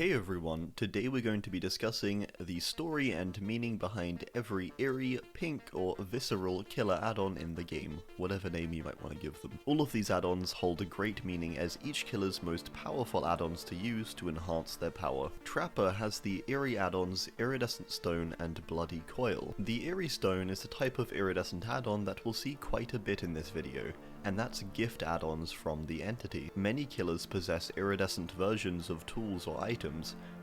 Hey everyone, today we're going to be discussing the story and meaning behind every eerie, pink, or visceral killer add-on in the game, whatever name you might want to give them. All of these add-ons hold a great meaning as each killer's most powerful add-ons to use to enhance their power. Trapper has the eerie add-ons Iridescent Stone and Bloody Coil. The Eerie Stone is a type of iridescent add-on that we'll see quite a bit in this video, and that's gift add-ons from the entity. Many killers possess iridescent versions of tools or items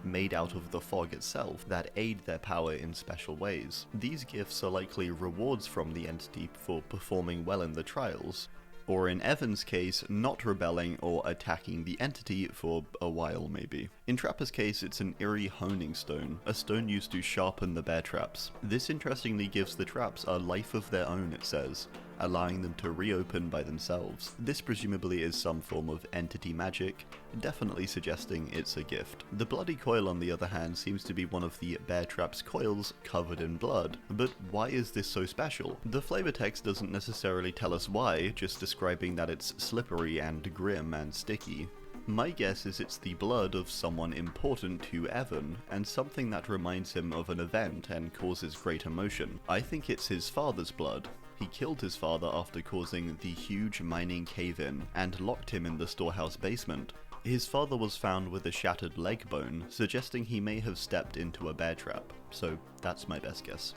made out of the fog itself that aid their power in special ways. These gifts are likely rewards from the entity for performing well in the trials, or in Evan's case, not rebelling or attacking the entity for a while maybe. In Trapper's case, it's an eerie honing stone, a stone used to sharpen the bear traps. This interestingly gives the traps a life of their own, it says, allowing them to reopen by themselves. This presumably is some form of entity magic, definitely suggesting it's a gift. The Bloody Coil on the other hand seems to be one of the bear trap's coils covered in blood, but why is this so special? The flavor text doesn't necessarily tell us why, just describing that it's slippery and grim and sticky. My guess is it's the blood of someone important to Evan, and something that reminds him of an event and causes great emotion. I think it's his father's blood. He killed his father after causing the huge mining cave-in, and locked him in the storehouse basement. His father was found with a shattered leg bone, suggesting he may have stepped into a bear trap, so that's my best guess.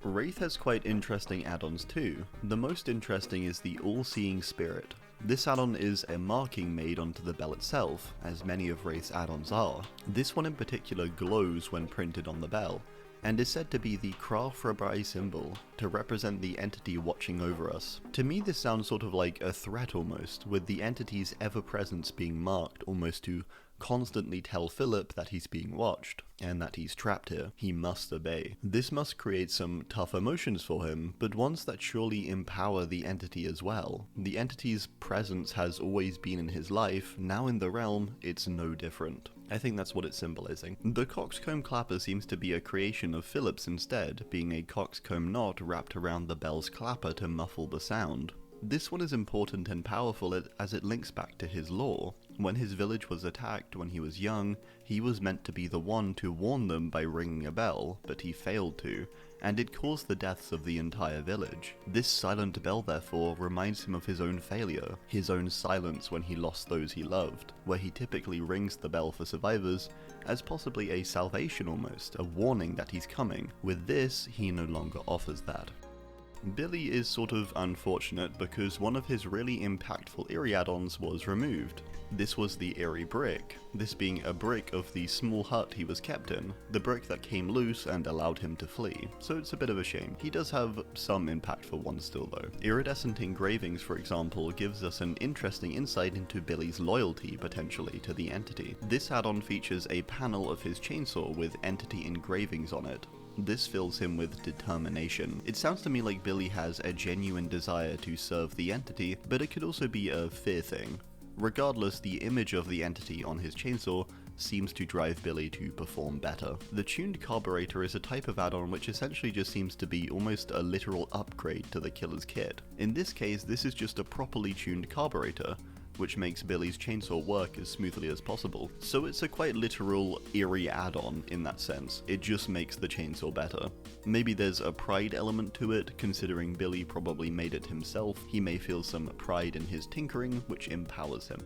Wraith has quite interesting add-ons too. The most interesting is the All-Seeing Spirit. This add-on is a marking made onto the bell itself, as many of Wraith's add-ons are. This one in particular glows when printed on the bell, and is said to be the Krafrabai symbol, to represent the entity watching over us. To me this sounds sort of like a threat almost, with the entity's ever-presence being marked almost to constantly tell Philip that he's being watched, and that he's trapped here. He must obey. This must create some tough emotions for him, but ones that surely empower the entity as well. The entity's presence has always been in his life, now in the realm, it's no different. I think that's what it's symbolizing. The coxcomb clapper seems to be a creation of Philip's instead, being a coxcomb knot wrapped around the bell's clapper to muffle the sound. This one is important and powerful as it links back to his lore. When his village was attacked when he was young, he was meant to be the one to warn them by ringing a bell, but he failed to, and it caused the deaths of the entire village. This silent bell therefore reminds him of his own failure, his own silence when he lost those he loved, where he typically rings the bell for survivors as possibly a salvation almost, a warning that he's coming. With this, he no longer offers that. Billy is sort of unfortunate because one of his really impactful eerie add-ons was removed. This was the Eerie Brick, this being a brick of the small hut he was kept in, the brick that came loose and allowed him to flee, so it's a bit of a shame. He does have some impactful ones still though. Iridescent Engravings, for example, gives us an interesting insight into Billy's loyalty potentially to the entity. This add-on features a panel of his chainsaw with entity engravings on it. This fills him with determination. It sounds to me like Billy has a genuine desire to serve the entity, but it could also be a fear thing. Regardless, the image of the entity on his chainsaw seems to drive Billy to perform better. The Tuned Carburetor is a type of add-on which essentially just seems to be almost a literal upgrade to the killer's kit. In this case, this is just a properly tuned carburetor, which makes Billy's chainsaw work as smoothly as possible. So it's a quite literal, eerie add-on in that sense. It just makes the chainsaw better. Maybe there's a pride element to it, considering Billy probably made it himself. He may feel some pride in his tinkering, which empowers him.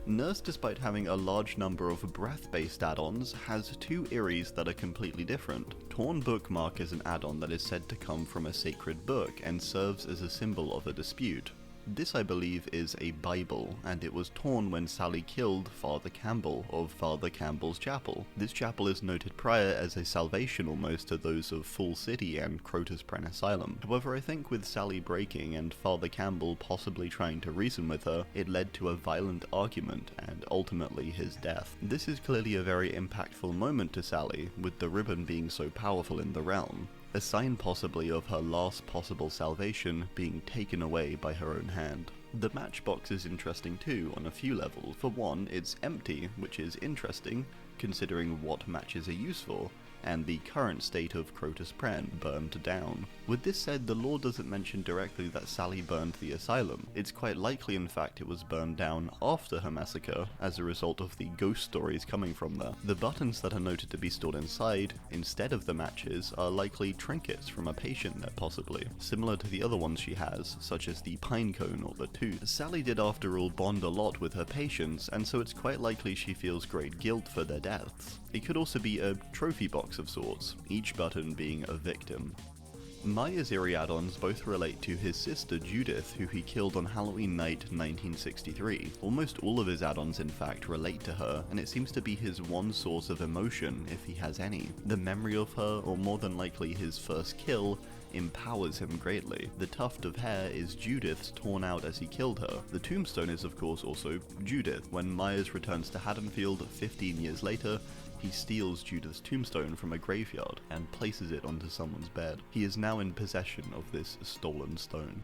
Nurse, despite having a large number of breath-based add-ons, has two Eries that are completely different. Torn Bookmark is an add-on that is said to come from a sacred book and serves as a symbol of a dispute. This, I believe, is a Bible, and it was torn when Sally killed Father Campbell of Father Campbell's Chapel. This chapel is noted prior as a salvation almost to those of Fall City and Crotus Pren Asylum. However, I think with Sally breaking and Father Campbell possibly trying to reason with her, it led to a violent argument and ultimately his death. This is clearly a very impactful moment to Sally, with the ribbon being so powerful in the realm. A sign possibly of her last possible salvation being taken away by her own hand. The matchbox is interesting too on a few levels. For one, it's empty, which is interesting, considering what matches are used for, and the current state of Crotus Pren, burned down. With this said, the lore doesn't mention directly that Sally burned the asylum. It's quite likely in fact it was burned down after her massacre, as a result of the ghost stories coming from there. The buttons that are noted to be stored inside, instead of the matches, are likely trinkets from a patient there possibly, similar to the other ones she has, such as the pine cone or the tooth. Sally did after all bond a lot with her patients, and so it's quite likely she feels great guilt for their deaths. It could also be a trophy box of sorts, each button being a victim. Maya's eerie add-ons both relate to his sister Judith, who he killed on Halloween night 1963. Almost all of his add-ons in fact relate to her, and it seems to be his one source of emotion, if he has any. The memory of her, or more than likely his first kill, empowers him greatly. The tuft of hair is Judith's, torn out as he killed her. The tombstone is of course also Judith. When Myers returns to Haddonfield 15 years later, he steals Judith's tombstone from a graveyard and places it onto someone's bed. He is now in possession of this stolen stone.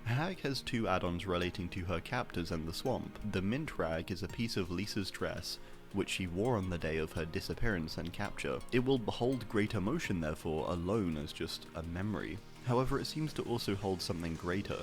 Hag has two add-ons relating to her captors and the swamp. The mint rag is a piece of Lisa's dress, which she wore on the day of her disappearance and capture. It will hold great emotion therefore alone as just a memory. However, it seems to also hold something greater.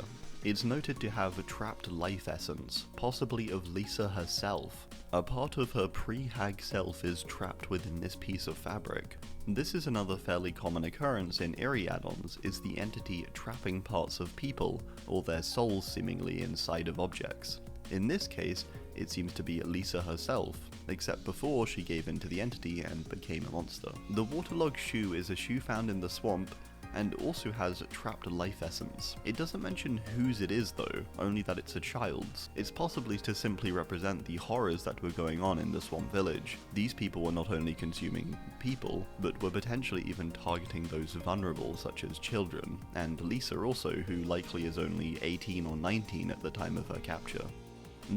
It's noted to have a trapped life essence, possibly of Lisa herself. A part of her pre-Hag self is trapped within this piece of fabric. This is another fairly common occurrence in eerie add-ons, is the entity trapping parts of people, or their souls seemingly inside of objects. In this case, it seems to be Lisa herself, except before she gave in to the entity and became a monster. The waterlogged shoe is a shoe found in the swamp, and also has trapped life essence. It doesn't mention whose it is though, only that it's a child's. It's possibly to simply represent the horrors that were going on in the swamp village. These people were not only consuming people, but were potentially even targeting those vulnerable such as children, and Lisa also, who likely is only 18 or 19 at the time of her capture.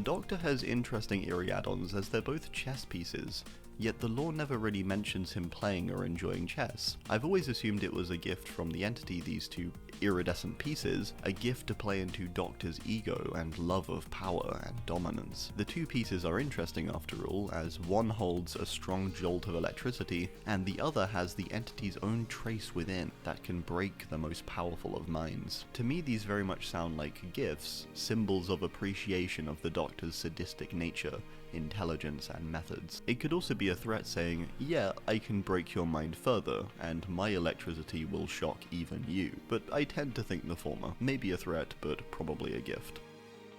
Doctor has interesting eerie add-ons as they're both chess pieces, yet the lore never really mentions him playing or enjoying chess. I've always assumed it was a gift from the entity, these two iridescent pieces, a gift to play into Doctor's ego and love of power and dominance. The two pieces are interesting after all, as one holds a strong jolt of electricity, and the other has the entity's own trace within that can break the most powerful of minds. To me, these very much sound like gifts, symbols of appreciation of the Doctor's sadistic nature, intelligence and methods. It could also be a threat saying, yeah, I can break your mind further, and my electricity will shock even you. But I tend to think the former. Maybe a threat, but probably a gift.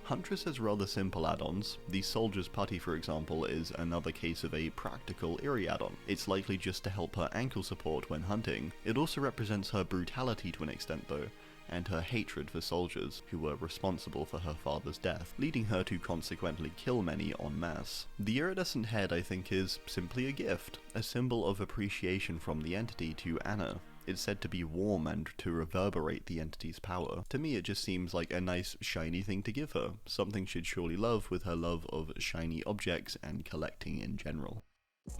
Huntress has rather simple add-ons. The Soldier's Putty, for example, is another case of a practical eerie add-on. It's likely just to help her ankle support when hunting. It also represents her brutality to an extent though, and her hatred for soldiers who were responsible for her father's death, leading her to consequently kill many en masse. The iridescent head, I think, is simply a gift, a symbol of appreciation from the entity to Anna. It's said to be warm and to reverberate the entity's power. To me, it just seems like a nice, shiny thing to give her, something she'd surely love with her love of shiny objects and collecting in general.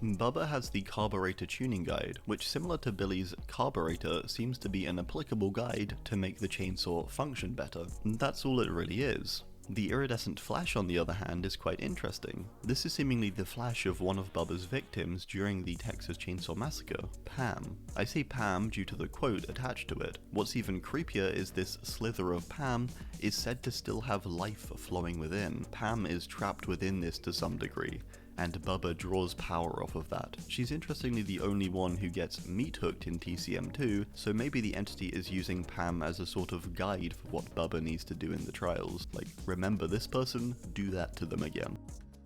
Bubba has the Carburetor Tuning Guide, which, similar to Billy's Carburetor, seems to be an applicable guide to make the chainsaw function better. That's all it really is. The iridescent flash, on the other hand, is quite interesting. This is seemingly the flash of one of Bubba's victims during the Texas Chainsaw Massacre, Pam. I say Pam due to the quote attached to it. What's even creepier is this slither of Pam is said to still have life flowing within. Pam is trapped within this to some degree, and Bubba draws power off of that. She's interestingly the only one who gets meat hooked in TCM2, so maybe the entity is using Pam as a sort of guide for what Bubba needs to do in the trials. Like, remember this person? Do that to them again.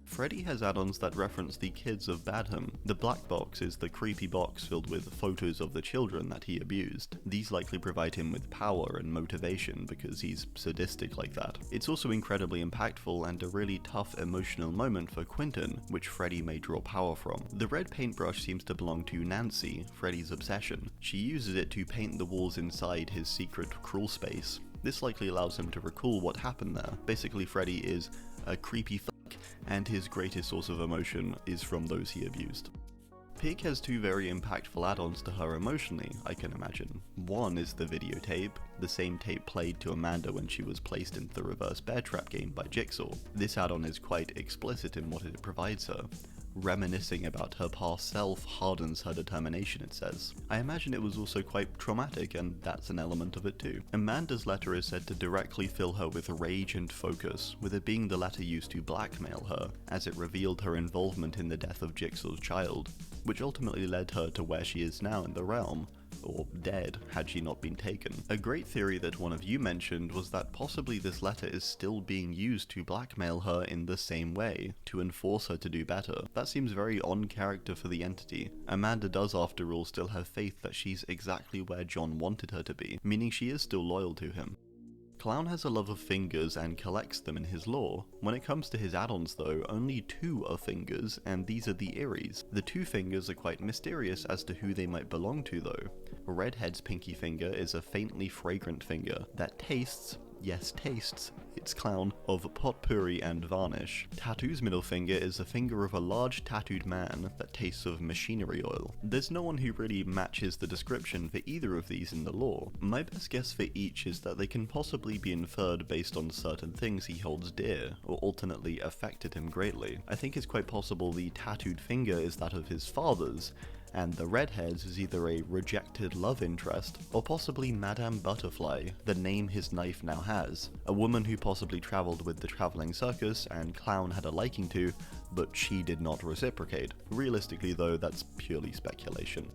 Freddy has add-ons that reference the kids of Badham. The black box is the creepy box filled with photos of the children that he abused. These likely provide him with power and motivation because he's sadistic like that. It's also incredibly impactful and a really tough emotional moment for Quentin, which Freddy may draw power from. The red paintbrush seems to belong to Nancy, Freddy's obsession. She uses it to paint the walls inside his secret crawl space. This likely allows him to recall what happened there. Basically, Freddy is a creepy fuck, and his greatest source of emotion is from those he abused. Pig has two very impactful add-ons to her emotionally, I can imagine. One is the videotape, the same tape played to Amanda when she was placed into the reverse bear trap game by Jigsaw. This add-on is quite explicit in what it provides her. Reminiscing about her past self hardens her determination, it says. I imagine it was also quite traumatic, and that's an element of it too. Amanda's letter is said to directly fill her with rage and focus, with it being the letter used to blackmail her, as it revealed her involvement in the death of Jigsaw's child, which ultimately led her to where she is now in the realm, or dead had she not been taken. A great theory that one of you mentioned was that possibly this letter is still being used to blackmail her in the same way, to enforce her to do better. That seems very on character for the entity. Amanda does after all still have faith that she's exactly where Jone wanted her to be, meaning she is still loyal to him. Clown has a love of fingers and collects them in his lore. When it comes to his add-ons though, only 2 are fingers, and these are the Iris. The 2 fingers are quite mysterious as to who they might belong to though. Redhead's pinky finger is a faintly fragrant finger that tastes, yes tastes, it's Clown, of potpourri and varnish. Tattoo's middle finger is a finger of a large tattooed man that tastes of machinery oil. There's no one who really matches the description for either of these in the lore. My best guess for each is that they can possibly be inferred based on certain things he holds dear, or alternately affected him greatly. I think it's quite possible the tattooed finger is that of his father's, and the redhead's is either a rejected love interest, or possibly Madame Butterfly, the name his knife now has, a woman who possibly travelled with the travelling circus and Clown had a liking to, but she did not reciprocate. Realistically though, that's purely speculation.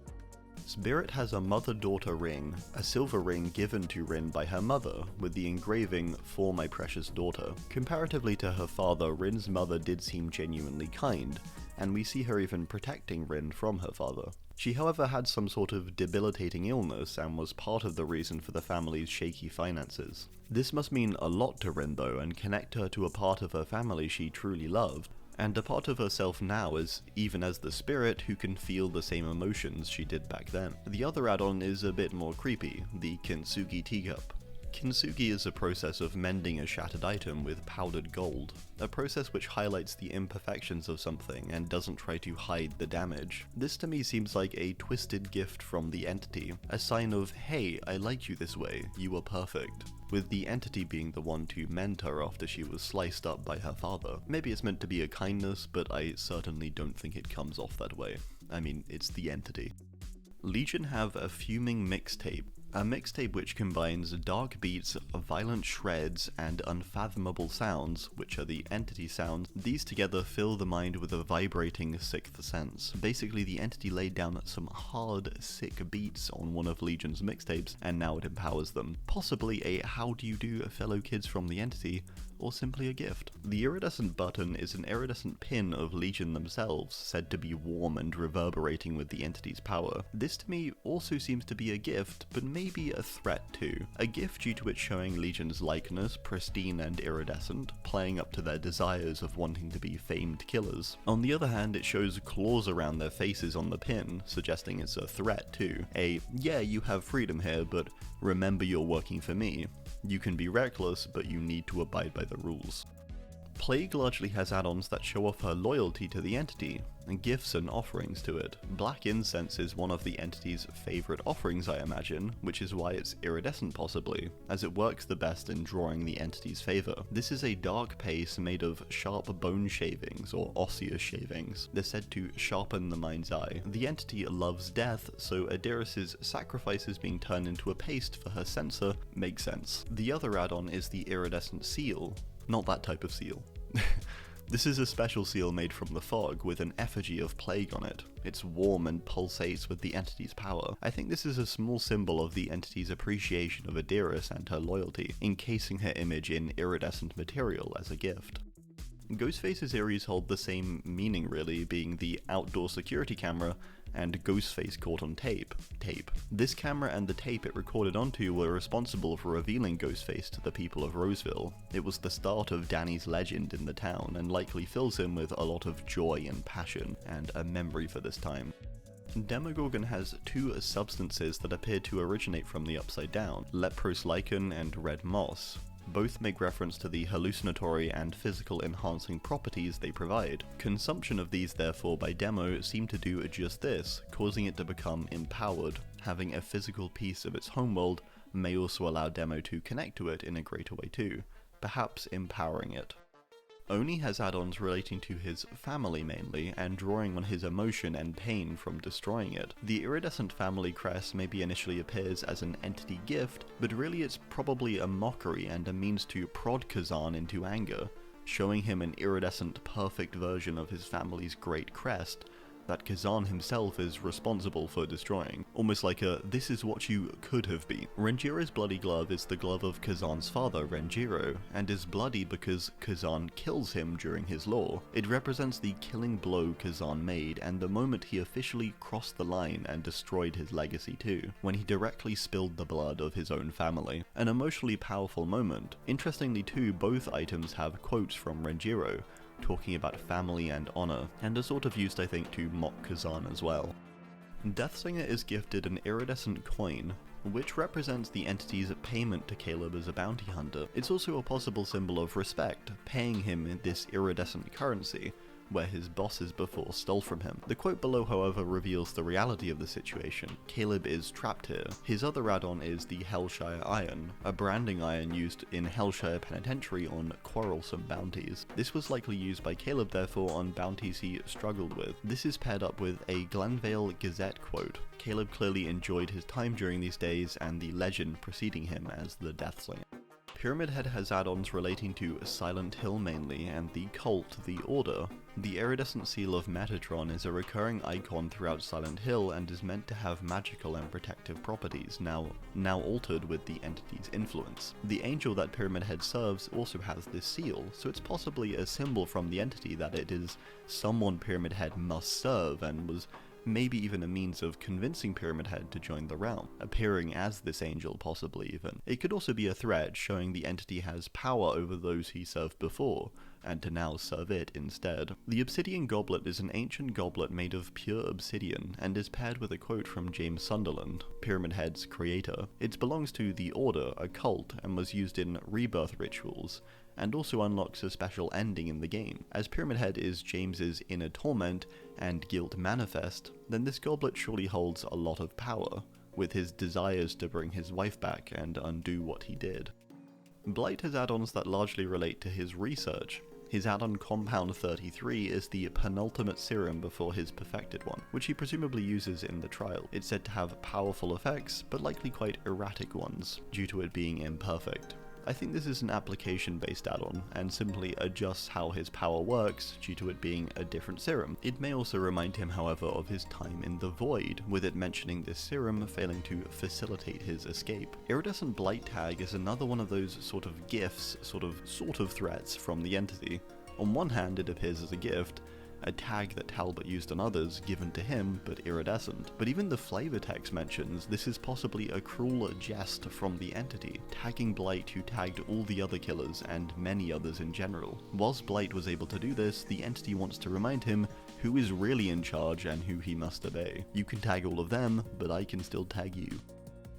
Spirit has a mother-daughter ring, a silver ring given to Rin by her mother, with the engraving, "For my precious daughter." Comparatively to her father, Rin's mother did seem genuinely kind, and we see her even protecting Rin from her father. She however had some sort of debilitating illness and was part of the reason for the family's shaky finances. This must mean a lot to Rin though, and connect her to a part of her family she truly loved, and a part of herself now even as the spirit who can feel the same emotions she did back then. The other add-on is a bit more creepy, the Kintsugi teacup. Kintsugi is a process of mending a shattered item with powdered gold, a process which highlights the imperfections of something and doesn't try to hide the damage. This to me seems like a twisted gift from the entity, a sign of, hey, I like you this way, you are perfect, with the entity being the one to mend her after she was sliced up by her father. Maybe it's meant to be a kindness, but I certainly don't think it comes off that way. I mean, it's the entity. Legion have a fuming mixtape. A mixtape which combines dark beats, violent shreds, and unfathomable sounds, which are the entity sounds. These together fill the mind with a vibrating sixth sense. Basically, the entity laid down some hard, sick beats on one of Legion's mixtapes, and now it empowers them. Possibly a how do you do fellow kids from the entity, or simply a gift. The iridescent button is an iridescent pin of Legion themselves, said to be warm and reverberating with the entity's power. This to me also seems to be a gift, but maybe a threat too. A gift due to it showing Legion's likeness, pristine and iridescent, playing up to their desires of wanting to be famed killers. On the other hand, it shows claws around their faces on the pin, suggesting it's a threat too. Yeah, you have freedom here, but remember you're working for me. You can be reckless, but you need to abide by the rules. Plague largely has add-ons that show off her loyalty to the entity, and gifts and offerings to it. Black incense is one of the entity's favourite offerings, I imagine, which is why it's iridescent possibly, as it works the best in drawing the entity's favour. This is a dark paste made of sharp bone shavings, or osseous shavings. They're said to sharpen the mind's eye. The entity loves death, so Adiris's sacrifices being turned into a paste for her censer makes sense. The other add-on is the iridescent seal. Not that type of seal. This is a special seal made from the fog with an effigy of Plague on it. It's warm and pulsates with the entity's power. I think this is a small symbol of the entity's appreciation of Adiris and her loyalty, encasing her image in iridescent material as a gift. Ghostface's Iris hold the same meaning really, being the outdoor security camera and Ghostface caught on tape. This camera and the tape it recorded onto were responsible for revealing Ghostface to the people of Roseville. It was the start of Danny's legend in the town, and likely fills him with a lot of joy and passion, and a memory for this time. Demogorgon has 2 substances that appear to originate from the Upside Down, leprous lichen and red moss. Both make reference to the hallucinatory and physical enhancing properties they provide. Consumption of these therefore by Demo seem to do just this, causing it to become empowered. Having a physical piece of its homeworld may also allow Demo to connect to it in a greater way too, perhaps empowering it. Oni has add-ons relating to his family mainly, and drawing on his emotion and pain from destroying it. The Iridescent family crest maybe initially appears as an entity gift, but really it's probably a mockery and a means to prod Kazan into anger, showing him an iridescent perfect version of his family's great crest that Kazan himself is responsible for destroying. Almost like a, this is what you could have been. Renjiro's bloody glove is the glove of Kazan's father, Renjiro, and is bloody because Kazan kills him during his lore. It represents the killing blow Kazan made and the moment he officially crossed the line and destroyed his legacy too, when he directly spilled the blood of his own family. An emotionally powerful moment. Interestingly too, both items have quotes from Renjiro, talking about family and honor, and are sort of used I think to mock Kazan as well. Deathslinger is gifted an iridescent coin, which represents the entity's payment to Caleb as a bounty hunter. It's also a possible symbol of respect, paying him in this iridescent currency, where his bosses before stole from him. The quote below however reveals the reality of the situation. Caleb is trapped here. His other add-on is the Hellshire Iron, a branding iron used in Hellshire Penitentiary on quarrelsome bounties. This was likely used by Caleb therefore on bounties he struggled with. This is paired up with a Glenvale Gazette quote. Caleb clearly enjoyed his time during these days and the legend preceding him as the Deathslinger. Pyramid Head has add-ons relating to Silent Hill mainly, and the cult, the Order. The iridescent seal of Metatron is a recurring icon throughout Silent Hill and is meant to have magical and protective properties, now altered with the entity's influence. The angel that Pyramid Head serves also has this seal, so it's possibly a symbol from the entity that it is someone Pyramid Head must serve, and was maybe even a means of convincing Pyramid Head to join the realm, appearing as this angel possibly even. It could also be a threat showing the entity has power over those he served before, and to now serve it instead. The Obsidian Goblet is an ancient goblet made of pure obsidian, and is paired with a quote from James Sunderland, Pyramid Head's creator. It belongs to the Order, a cult, and was used in rebirth rituals, and also unlocks a special ending in the game. As Pyramid Head is James's inner torment and guilt manifest, then this goblet surely holds a lot of power, with his desires to bring his wife back and undo what he did. Blight has add-ons that largely relate to his research. His add-on Compound 33 is the penultimate serum before his perfected one, which he presumably uses in the trial. It's said to have powerful effects, but likely quite erratic ones, due to it being imperfect. I think this is an application-based add-on, and simply adjusts how his power works due to it being a different serum. It may also remind him, however, of his time in the Void, with it mentioning this serum failing to facilitate his escape. Iridescent Blight tag is another one of those sort of gifts, sort of threats from the entity. On one hand, it appears as a gift, a tag that Talbot used on others, given to him, but iridescent. But even the flavor text mentions this is possibly a cruel jest from the entity, tagging Blight who tagged all the other killers and many others in general. Whilst Blight was able to do this, the entity wants to remind him who is really in charge and who he must obey. You can tag all of them, but I can still tag you.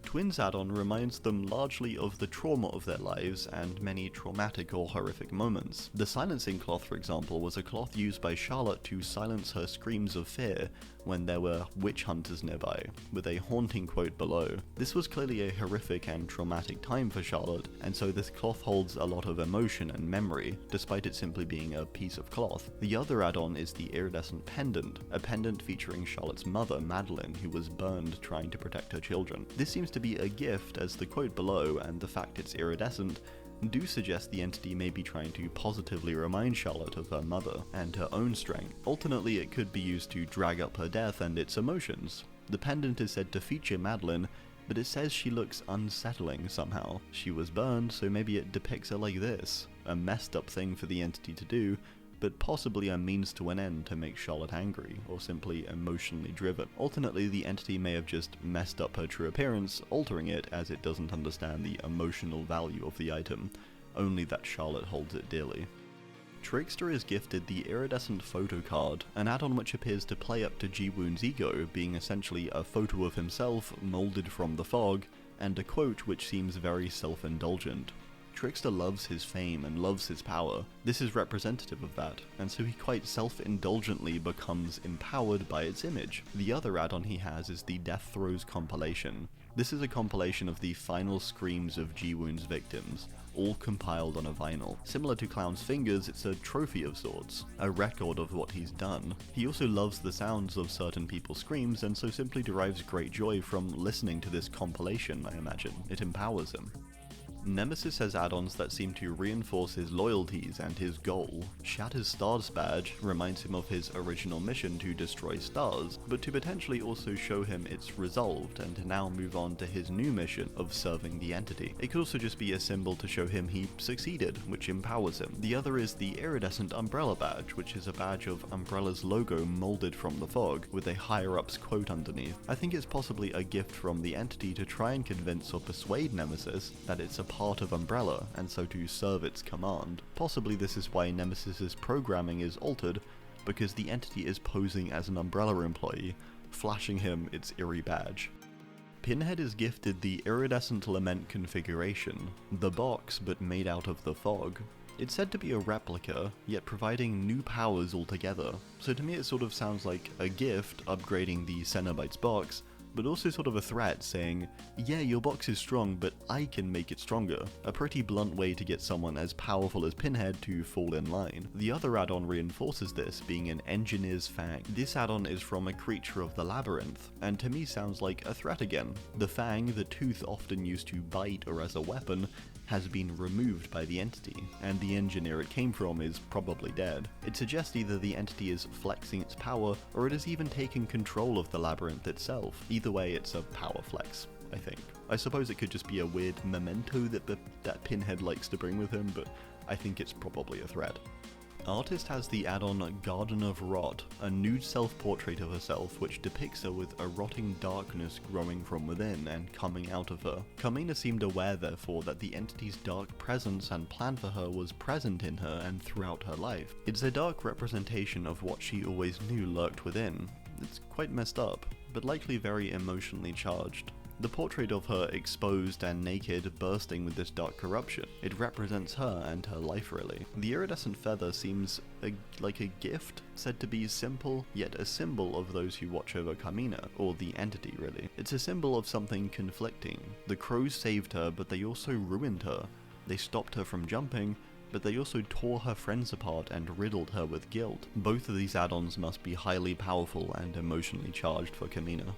Twins add-on reminds them largely of the trauma of their lives and many traumatic or horrific moments. The silencing cloth, for example, was a cloth used by Charlotte to silence her screams of fear when there were witch hunters nearby, with a haunting quote below. This was clearly a horrific and traumatic time for Charlotte, and so this cloth holds a lot of emotion and memory, despite it simply being a piece of cloth. The other add-on is the Iridescent Pendant, a pendant featuring Charlotte's mother, Madeline, who was burned trying to protect her children. This seems to be a gift, as the quote below and the fact it's iridescent do suggest the entity may be trying to positively remind Charlotte of her mother and her own strength. Alternately, it could be used to drag up her death and its emotions. The pendant is said to feature Madeline, but it says she looks unsettling somehow. She was burned, so maybe it depicts her like this, a messed up thing for the entity to do, but possibly a means to an end to make Charlotte angry, or simply emotionally driven. Alternately, the entity may have just messed up her true appearance, altering it as it doesn't understand the emotional value of the item, only that Charlotte holds it dearly. Trickster is gifted the Iridescent Photo Card, an add-on which appears to play up to Ji-Woon's ego, being essentially a photo of himself moulded from the fog, and a quote which seems very self-indulgent. Trickster loves his fame and loves his power. This is representative of that, and so he quite self-indulgently becomes empowered by its image. The other add-on he has is the Death Throes compilation, This is a compilation of the final screams of G-Wound's victims, all compiled on a vinyl. Similar to Clown's Fingers, it's a trophy of sorts, a record of what he's done. He also loves the sounds of certain people's screams, and so simply derives great joy from listening to this compilation, I imagine. It empowers him. Nemesis has add-ons that seem to reinforce his loyalties and his goal. Shatter's Stars badge reminds him of his original mission to destroy stars, but to potentially also show him it's resolved and to now move on to his new mission of serving the entity. It could also just be a symbol to show him he succeeded, which empowers him. The other is the Iridescent Umbrella badge, which is a badge of Umbrella's logo molded from the fog, with a higher-up's quote underneath. I think it's possibly a gift from the entity to try and convince or persuade Nemesis that it's a part of Umbrella, and so to serve its command. Possibly this is why Nemesis's programming is altered, because the entity is posing as an Umbrella employee, flashing him its eerie badge. Pinhead is gifted the Iridescent Lament configuration, the box but made out of the fog. It's said to be a replica, yet providing new powers altogether, so to me it sort of sounds like a gift upgrading the Cenobites box, but also sort of a threat saying, yeah, your box is strong, but I can make it stronger. A pretty blunt way to get someone as powerful as Pinhead to fall in line. The other add-on reinforces this, being an Engineer's Fang. This add-on is from a creature of the Labyrinth, and to me sounds like a threat again. The Fang, the tooth often used to bite or as a weapon, has been removed by the entity, and the engineer it came from is probably dead. It suggests either the entity is flexing its power, or it is even taking control of the labyrinth itself. Either way, it's a power flex, I think. I suppose it could just be a weird memento that Pinhead likes to bring with him, but I think it's probably a threat. Artist has the add-on Garden of Rot, a nude self-portrait of herself which depicts her with a rotting darkness growing from within and coming out of her. Carmina seemed aware therefore that the entity's dark presence and plan for her was present in her and throughout her life. It's a dark representation of what she always knew lurked within. It's quite messed up, but likely very emotionally charged. The portrait of her exposed and naked, bursting with this dark corruption. It represents her and her life really. The iridescent feather seems like a gift, said to be simple, yet a symbol of those who watch over Carmina, or the entity really. It's a symbol of something conflicting. The crows saved her, but they also ruined her. They stopped her from jumping, but they also tore her friends apart and riddled her with guilt. Both of these add-ons must be highly powerful and emotionally charged for Carmina.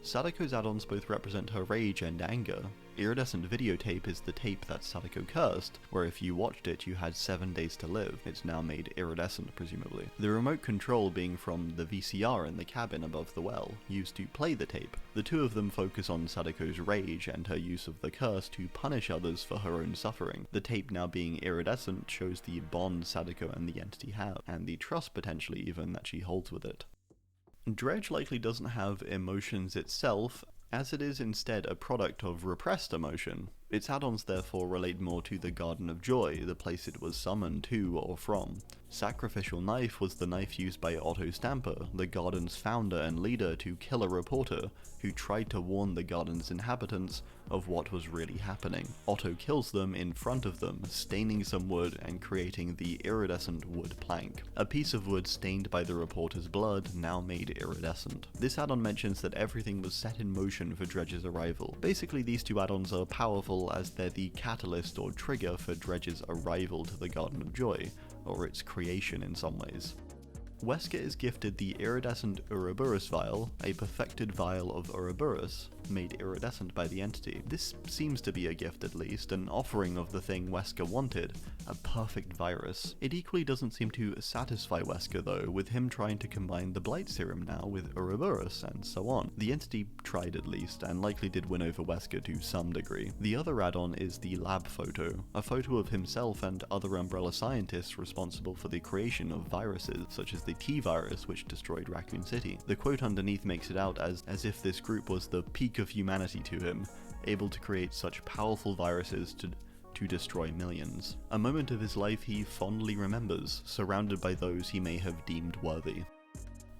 Sadako's add-ons both represent her rage and anger. Iridescent Videotape is the tape that Sadako cursed, where if you watched it you had 7 days to live. It's now made iridescent, presumably. The remote control being from the VCR in the cabin above the well, used to play the tape. The two of them focus on Sadako's rage and her use of the curse to punish others for her own suffering. The tape now being iridescent shows the bond Sadako and the entity have, and the trust potentially even that she holds with it. Dredge likely doesn't have emotions itself, as it is instead a product of repressed emotion. Its add-ons therefore relate more to the Garden of Joy, the place it was summoned to or from. Sacrificial Knife was the knife used by Otto Stamper, the garden's founder and leader, to kill a reporter who tried to warn the garden's inhabitants of what was really happening. Otto kills them in front of them, staining some wood and creating the iridescent wood plank. A piece of wood stained by the reporter's blood, now made iridescent. This add-on mentions that everything was set in motion for Dredge's arrival. Basically, these two add-ons are powerful as they're the catalyst or trigger for Dredge's arrival to the Garden of Joy, or its creation in some ways. Wesker is gifted the Iridescent Ouroboros vial, a perfected vial of Ouroboros, made iridescent by the entity. This seems to be a gift at least, an offering of the thing Wesker wanted, a perfect virus. It equally doesn't seem to satisfy Wesker though, with him trying to combine the Blight serum now with Ouroboros and so on. The entity tried at least, and likely did win over Wesker to some degree. The other add-on is the lab photo, a photo of himself and other Umbrella scientists responsible for the creation of viruses, such as the T-virus which destroyed Raccoon City. The quote underneath makes it out as if this group was the peak of humanity to him, able to create such powerful viruses to destroy millions. A moment of his life he fondly remembers, surrounded by those he may have deemed worthy.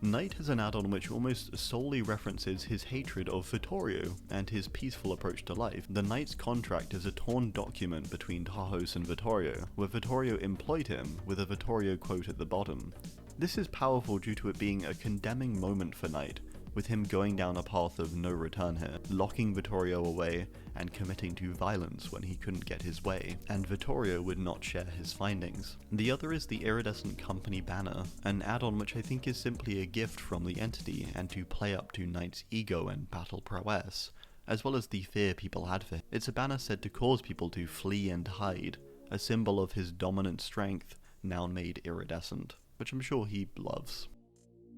Knight has an add-on which almost solely references his hatred of Vittorio and his peaceful approach to life. The Knight's contract is a torn document between Tahos and Vittorio, where Vittorio employed him, with a Vittorio quote at the bottom. This is powerful due to it being a condemning moment for Knight, with him going down a path of no return here, locking Vittorio away and committing to violence when he couldn't get his way, and Vittorio would not share his findings. The other is the Iridescent Company banner, an add-on which I think is simply a gift from the entity and to play up to Knight's ego and battle prowess, as well as the fear people had for him. It's a banner said to cause people to flee and hide, a symbol of his dominant strength, now made iridescent, which I'm sure he loves.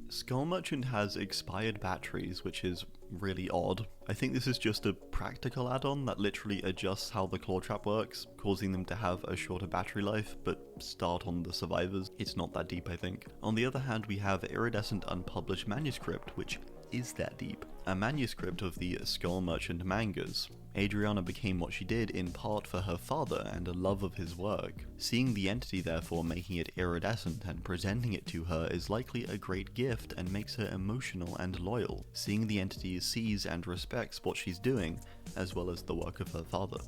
Skull Merchant has expired batteries, which is really odd. I think this is just a practical add-on that literally adjusts how the claw trap works, causing them to have a shorter battery life, but start on the survivors. It's not that deep, I think. On the other hand, we have Iridescent Unpublished Manuscript, which is that deep. A manuscript of the Skull Merchant mangas. Adriana became what she did in part for her father and a love of his work. Seeing the entity therefore making it iridescent and presenting it to her is likely a great gift and makes her emotional and loyal. Seeing the entity sees and respects what she's doing, as well as the work of her father.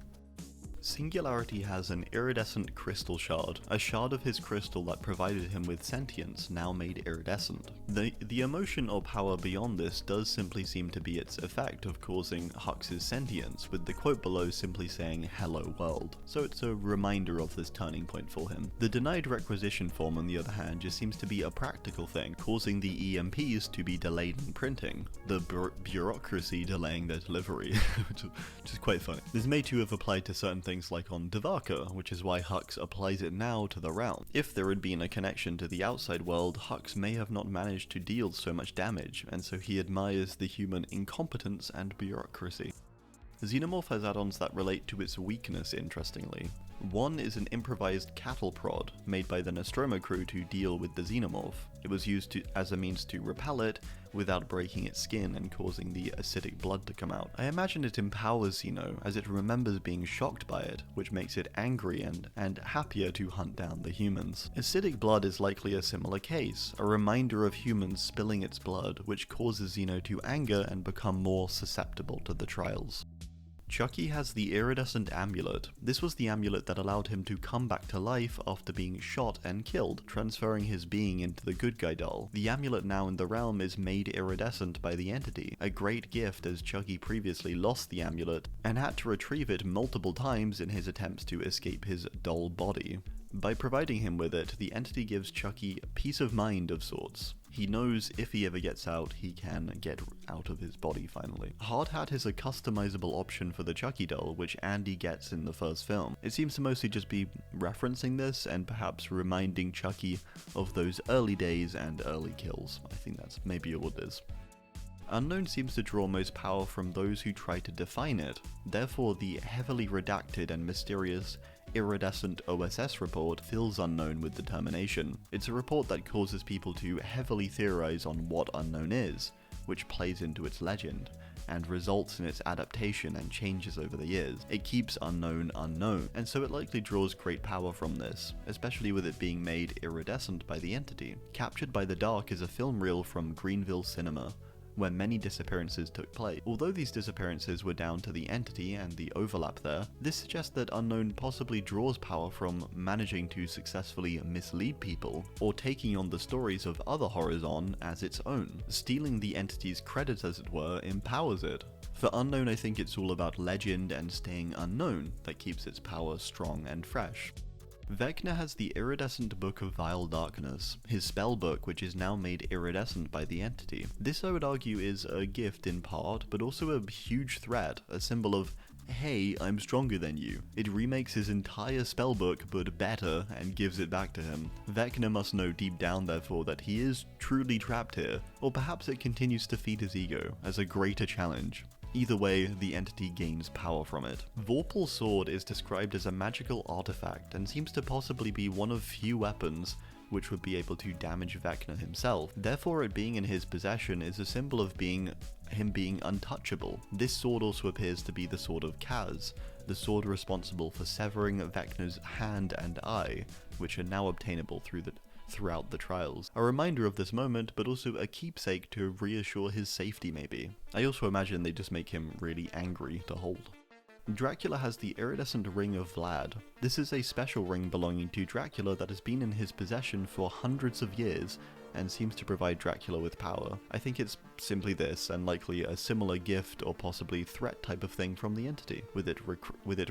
Singularity has an iridescent crystal shard, a shard of his crystal that provided him with sentience, now made iridescent. The emotion or power beyond this does simply seem to be its effect of causing Hux's sentience, with the quote below simply saying "Hello world," so it's a reminder of this turning point for him. The denied requisition form on the other hand just seems to be a practical thing, causing the EMPs to be delayed in printing, the bureaucracy delaying their delivery, which is quite funny. This may too have applied to certain things like on Devaka, which is why Hux applies it now to the realm. If there had been a connection to the outside world, Hux may have not managed to deal so much damage, and so he admires the human incompetence and bureaucracy. Xenomorph has add-ons that relate to its weakness, interestingly. One is an improvised cattle prod, made by the Nostromo crew to deal with the Xenomorph. It was used as a means to repel it, without breaking its skin and causing the acidic blood to come out. I imagine it empowers Xeno, as it remembers being shocked by it, which makes it angry and happier to hunt down the humans. Acidic blood is likely a similar case, a reminder of humans spilling its blood, which causes Xeno to anger and become more susceptible to the trials. Chucky has the Iridescent Amulet. This was the amulet that allowed him to come back to life after being shot and killed, transferring his being into the good guy doll. The amulet now in the realm is made iridescent by the entity, a great gift as Chucky previously lost the amulet and had to retrieve it multiple times in his attempts to escape his doll body. By providing him with it, the entity gives Chucky peace of mind of sorts. He knows if he ever gets out, he can get out of his body finally. Hard Hat is a customizable option for the Chucky doll, which Andy gets in the first film. It seems to mostly just be referencing this and perhaps reminding Chucky of those early days and early kills. I think that's maybe what it is. Unknown seems to draw most power from those who try to define it, therefore the heavily redacted and mysterious Iridescent OSS report fills Unknown with determination. It's a report that causes people to heavily theorize on what Unknown is, which plays into its legend, and results in its adaptation and changes over the years. It keeps Unknown unknown, and so it likely draws great power from this, especially with it being made iridescent by the entity. Captured by the Dark is a film reel from Greenville Cinema, where many disappearances took place. Although these disappearances were down to the entity and the overlap there, this suggests that Unknown possibly draws power from managing to successfully mislead people, or taking on the stories of other horrors on as its own. Stealing the entity's credit, as it were, empowers it. For Unknown, I think it's all about legend and staying unknown that keeps its power strong and fresh. Vecna has the Iridescent Book of Vile Darkness, his spellbook which is now made iridescent by the entity. This I would argue is a gift in part, but also a huge threat, a symbol of, hey, I'm stronger than you. It remakes his entire spellbook but better and gives it back to him. Vecna must know deep down therefore that he is truly trapped here, or perhaps it continues to feed his ego as a greater challenge. Either way, the entity gains power from it. Vorpal's sword is described as a magical artifact and seems to possibly be one of few weapons which would be able to damage Vecna himself. Therefore, it being in his possession is a symbol of him being untouchable. This sword also appears to be the sword of Kaz, the sword responsible for severing Vecna's hand and eye, which are now obtainable throughout the trials. A reminder of this moment, but also a keepsake to reassure his safety maybe. I also imagine they just make him really angry to hold. Dracula has the Iridescent Ring of Vlad. This is a special ring belonging to Dracula that has been in his possession for hundreds of years, and seems to provide Dracula with power. I think it's simply this, and likely a similar gift or possibly threat type of thing from the entity, with it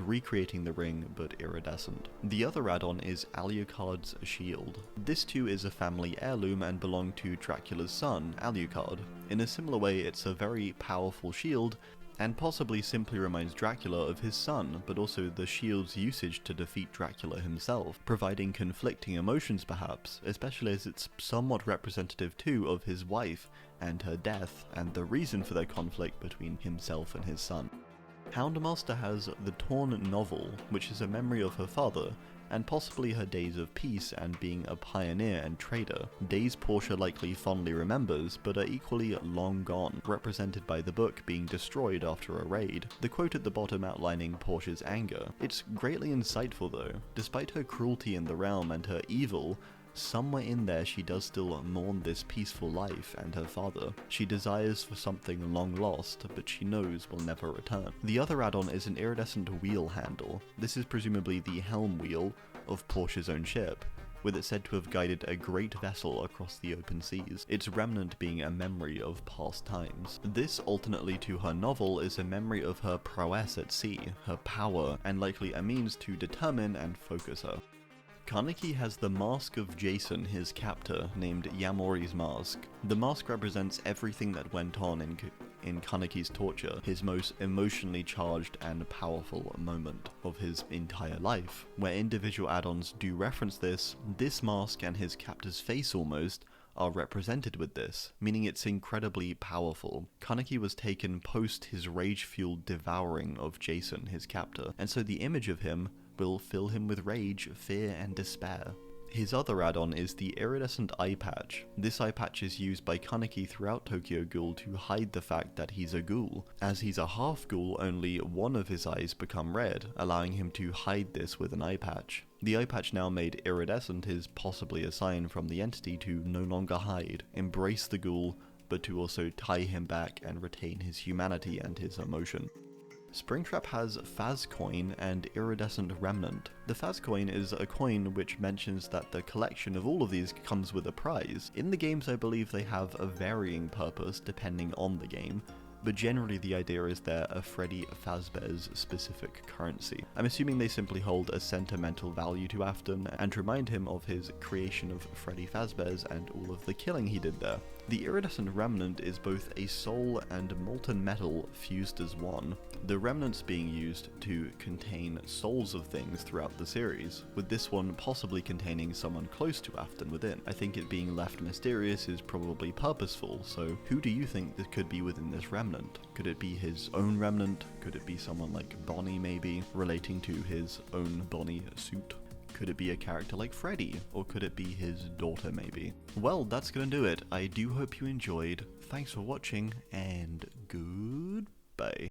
recreating the ring but iridescent. The other add-on is Alucard's Shield. This too is a family heirloom and belonged to Dracula's son, Alucard. In a similar way, it's a very powerful shield, and possibly simply reminds Dracula of his son, but also the shield's usage to defeat Dracula himself, providing conflicting emotions perhaps, especially as it's somewhat representative too of his wife and her death, and the reason for their conflict between himself and his son. Houndmaster has the Torn Novel, which is a memory of her father, and possibly her days of peace and being a pioneer and trader, days Portia likely fondly remembers, but are equally long gone, represented by the book being destroyed after a raid. The quote at the bottom outlining Portia's anger. It's greatly insightful though. Despite her cruelty in the realm and her evil, somewhere in there she does still mourn this peaceful life and her father. She desires for something long lost, but she knows will never return. The other add-on is an iridescent wheel handle. This is presumably the helm wheel of Portia's own ship, with it said to have guided a great vessel across the open seas, its remnant being a memory of past times. This, alternately to her novel, is a memory of her prowess at sea, her power, and likely a means to determine and focus her. Kaneki has the mask of Jason, his captor, named Yamori's mask. The mask represents everything that went on in Kaneki's torture, his most emotionally charged and powerful moment of his entire life. Where individual add-ons do reference this mask and his captor's face almost are represented with this, meaning it's incredibly powerful. Kaneki was taken post his rage-fueled devouring of Jason, his captor, and so the image of him will fill him with rage, fear, and despair. His other add-on is the Iridescent Eye Patch. This eye patch is used by Kaneki throughout Tokyo Ghoul to hide the fact that he's a ghoul. As he's a half ghoul, only one of his eyes become red, allowing him to hide this with an eye patch. The eye patch, now made iridescent, is possibly a sign from the entity to no longer hide, embrace the ghoul, but to also tie him back and retain his humanity and his emotion. Springtrap has Phaz Coin and Iridescent Remnant. The Phaz Coin is a coin which mentions that the collection of all of these comes with a prize. In the games I believe they have a varying purpose depending on the game, but generally the idea is they're a Freddy Fazbear's specific currency. I'm assuming they simply hold a sentimental value to Afton and remind him of his creation of Freddy Fazbear's and all of the killing he did there. The Iridescent Remnant is both a soul and molten metal fused as one, the remnants being used to contain souls of things throughout the series, with this one possibly containing someone close to Afton within. I think it being left mysterious is probably purposeful, so who do you think that could be within this remnant? Could it be his own remnant? Could it be someone like Bonnie maybe, relating to his own Bonnie suit? Could it be a character like Freddy, or could it be his daughter maybe? Well, that's gonna do it. I do hope you enjoyed. Thanks for watching, and goodbye.